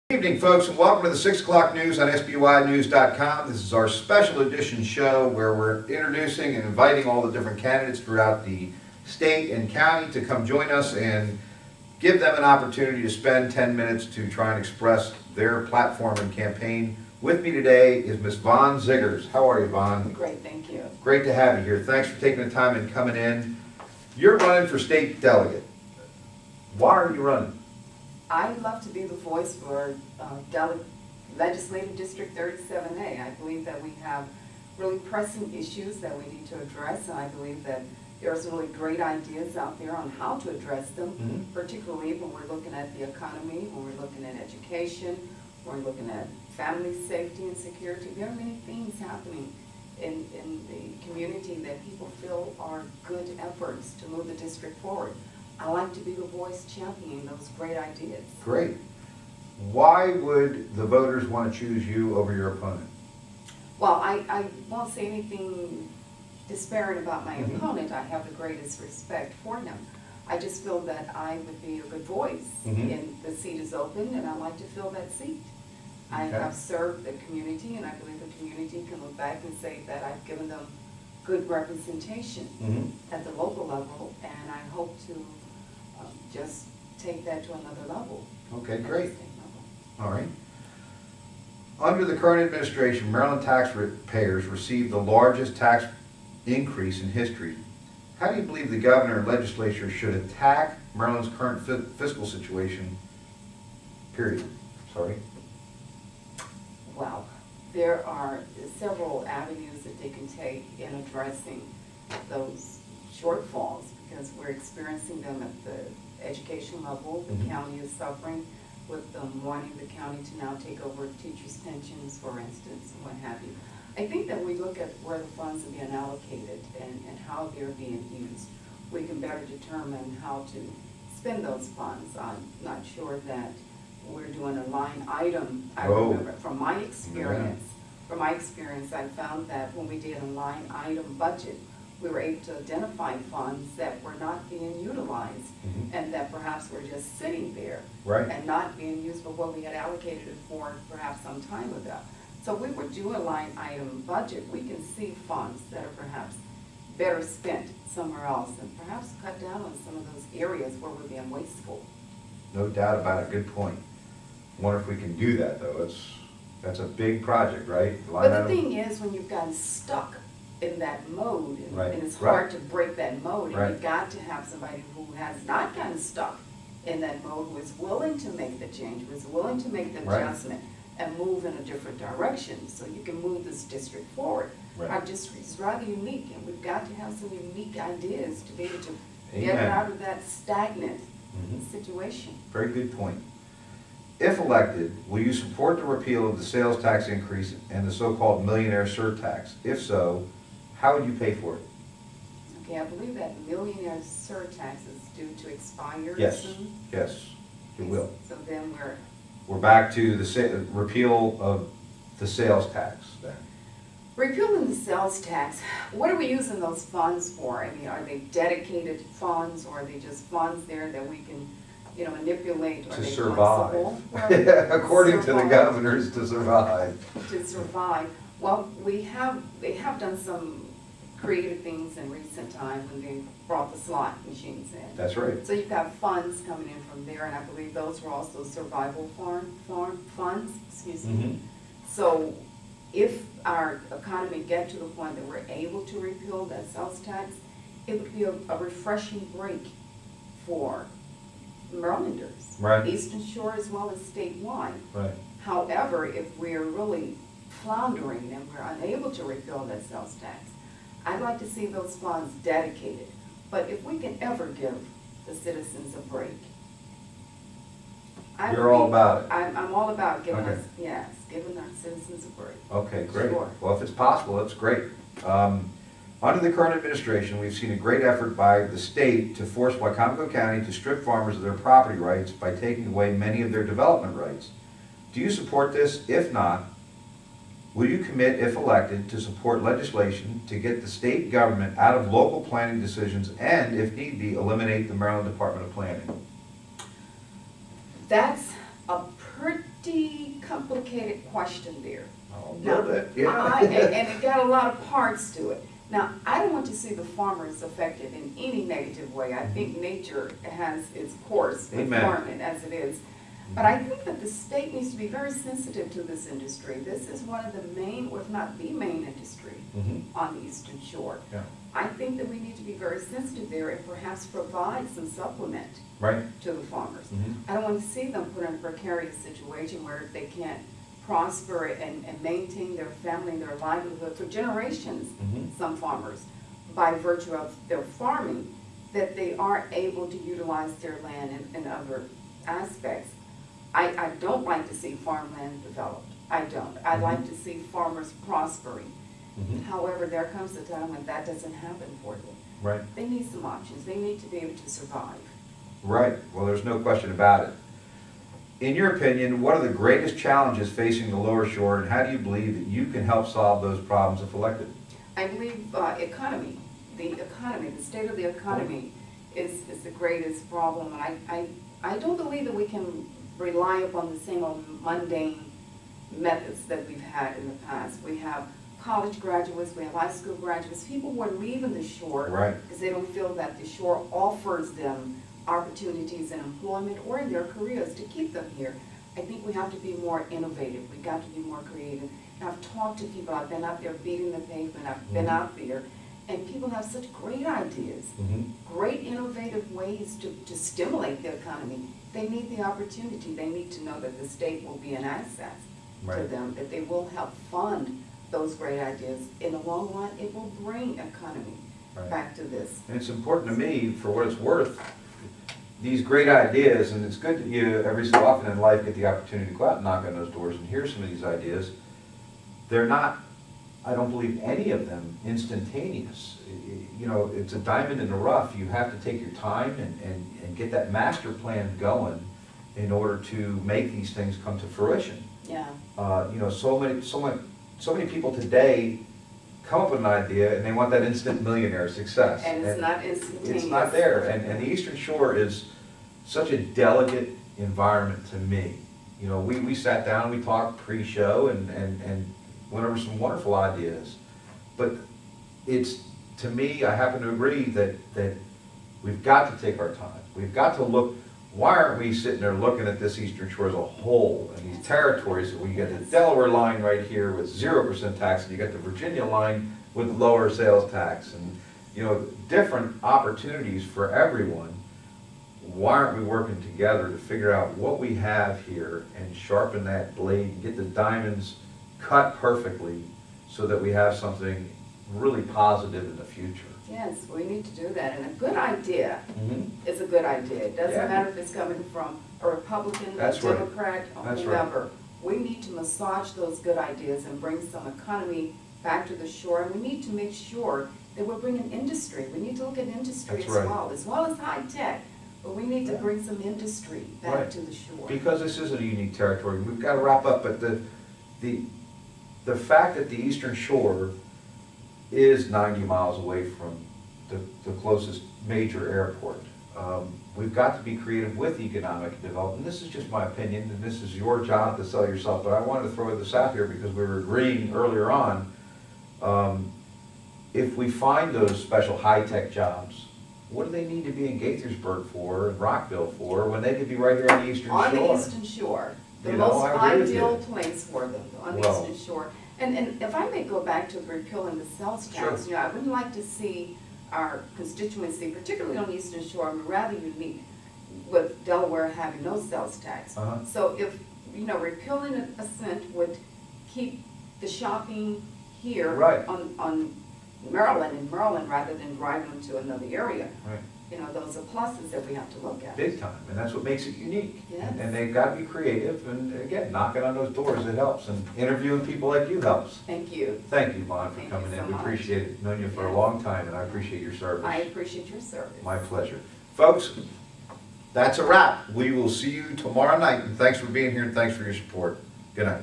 Good evening, folks, and welcome to the 6 o'clock news on SBYnews.com. This is our special edition show where we're introducing and inviting all the different candidates throughout the state and county to come join us and give them an opportunity to spend 10 minutes to try and express their platform and campaign. With me today is Ms. Vaughn Siggers. How are you, Vaughn? Great, thank you. Great to have you here. Thanks for taking the time and coming in. You're running for state delegate. Why are you running? I'd love to be the voice for Legislative District 37A. I believe that we have really pressing issues that we need to address, and I believe that there's really great ideas out there on how to address them, particularly when we're looking at the economy, when we're looking at education, when we're looking at family safety and security. There are many things happening in the community that people feel are good efforts to move the district forward. I like to be the voice championing those great ideas. Great. Why would the voters want to choose you over your opponent? Well, I won't say anything disparaging about my opponent. I have the greatest respect for him. I just feel that I would be a good voice, and the seat is open, and I like to fill that seat. I have served the community, and I believe the community can look back and say that I've given them good representation at the local level, and I hope to just take that to another level. Okay, great. All right. Under the current administration, Maryland taxpayers received the largest tax increase in history. How do you believe the governor and legislature should attack Maryland's current fiscal situation, period? Sorry. Well, there are several avenues that they can take in addressing those shortfalls, because we're experiencing them at the education level. The county is suffering with them wanting the county to now take over teachers' pensions, for instance, and what have you. I think that we look at where the funds are being allocated and how they're being used. We can better determine how to spend those funds. I'm not sure that we're doing a line item. I remember from my experience, I found that when we did a line item budget, we were able to identify funds that were not being utilized and that perhaps were just sitting there and not being used for what we had allocated it for perhaps some time ago. So we would do a line item budget. We can see funds that are perhaps better spent somewhere else and perhaps cut down on some of those areas where we're being wasteful. No doubt about it. Good point. I wonder if we can do that, though. That's a big project, right? But the thing is, when you've gotten stuck in that mode, and it's hard to break that mode, and you've got to have somebody who has not gotten stuck in that mode, who is willing to make the change, who is willing to make the adjustment and move in a different direction so you can move this district forward. Our district is rather unique, and we've got to have some unique ideas to be able to get it out of that stagnant situation. Very good point. If elected, will you support the repeal of the sales tax increase and the so-called millionaire surtax? If so, how would you pay for it? Okay, I believe that millionaire surtax is due to expire soon. Yes, it will. So then we're back to the repeal of the sales tax then. Repealing the sales tax, what are we using those funds for? I mean, are they dedicated funds, or are they just funds there that we can, manipulate? To survive. According to the governors, to survive. To survive. Well, they have done some creative things in recent times when they brought the slot machines in. That's right. So you've got funds coming in from there, and I believe those were also survival funds, excuse me. So if our economy get to the point that we're able to repeal that sales tax, it would be a refreshing break for Marylanders, Eastern Shore as well as statewide. However, if we're really floundering and we're unable to repeal that sales tax, I'd like to see those funds dedicated. But if we can ever give the citizens a break, you're all about it. I'm all about giving giving our citizens a break. Okay, great. Sure. Well, if it's possible, that's great. Under the current administration, we've seen a great effort by the state to force Wycomico County to strip farmers of their property rights by taking away many of their development rights. Do you support this? If not, will you commit, if elected, to support legislation to get the state government out of local planning decisions and, if need be, eliminate the Maryland Department of Planning? That's a pretty pretty complicated question there. A Now, little bit, yeah. and it got a lot of parts to it. Now, I don't want to see the farmers affected in any negative way. I think nature has its course with Amen. farming as it is. But I think that the state needs to be very sensitive to this industry. This is one of the main, or if not the main industry on the Eastern Shore. Yeah. I think that we need to be very sensitive there and perhaps provide some supplement Right. to the farmers. Mhm. I don't want to see them put in a precarious situation where they can't prosper and maintain their family and their livelihood for generations, some farmers, by virtue of their farming, that they are able to utilize their land in other aspects. I don't like to see farmland developed. I don't. I like to see farmers prospering. However, there comes a time when that doesn't happen for them. Right. They need some options. They need to be able to survive. Right. Well, there's no question about it. In your opinion, what are the greatest challenges facing the lower shore, and how do you believe that you can help solve those problems if elected? I believe economy, the state of the economy is the greatest problem. And I don't believe that we can rely upon the same old mundane methods that we've had in the past. We have college graduates, we have high school graduates, people who are leaving the shore because they don't feel that the shore offers them opportunities in employment or in their careers to keep them here. I think we have to be more innovative. We've got to be more creative. And I've talked to people. I've been out there beating the pavement. I've been out there. And people have such great ideas, great innovative ways to stimulate the economy. They need the opportunity. They need to know that the state will be an asset to them, that they will help fund those great ideas. In the long run, it will bring economy back to this. And it's important to me, for what it's worth, these great ideas, and it's good that you every so often in life get the opportunity to go out and knock on those doors and hear some of these ideas. They're not, I don't believe any of them, instantaneous. You know, it's a diamond in the rough. You have to take your time and get that master plan going in order to make these things come to fruition. Yeah. You know, so many people today come up with an idea and they want that instant millionaire success. And it's not instantaneous. It's not there. And the Eastern Shore is such a delicate environment to me. You know, we sat down, we talked pre-show and went over some wonderful ideas. But it's, to me, I happen to agree that we've got to take our time. We've got to look, why aren't we sitting there looking at this Eastern Shore as a whole and these territories? We get the Delaware line right here with 0% tax, and you got the Virginia line with lower sales tax, and you know, different opportunities for everyone. Why aren't we working together to figure out what we have here and sharpen that blade and get the diamonds cut perfectly so that we have something really positive in the future? Yes, we need to do that. And a good idea is a good idea. It doesn't matter if it's coming from a Republican, a Democrat, or whoever. We need to massage those good ideas and bring some economy back to the shore. And we need to make sure that we're bringing industry. We need to look at industry as well as high tech. But we need to bring some industry back to the shore. Because this is a unique territory. We've got to wrap up, but the fact that the Eastern Shore is 90 miles away from the closest major airport. We've got to be creative with economic development. This is just my opinion, and this is your job to sell yourself, but I wanted to throw this out here because we were agreeing earlier on. If we find those special high-tech jobs, what do they need to be in Gaithersburg for and Rockville for when they could be right here on the Eastern Shore? On the Eastern Shore. The most ideal place for them, on the Eastern Shore. And if I may go back to repealing the sales tax, you know, I wouldn't like to see our constituency, particularly on the Eastern Shore, rather unique with Delaware having no sales tax. So if, you know, repealing a cent would keep the shopping here on Maryland, in Maryland, rather than driving them to another area. You know, those are pluses that we have to look at. Big time, and that's what makes it unique. Yes. And they've got to be creative, and again, knocking on those doors, it helps, and interviewing people like you helps. Thank you. Thank you, Vaughn, for coming in. We appreciate it. Known you for a long time, and I appreciate your service. I appreciate your service. My pleasure. Folks, that's a wrap. We will see you tomorrow night, and thanks for being here, and thanks for your support. Good night.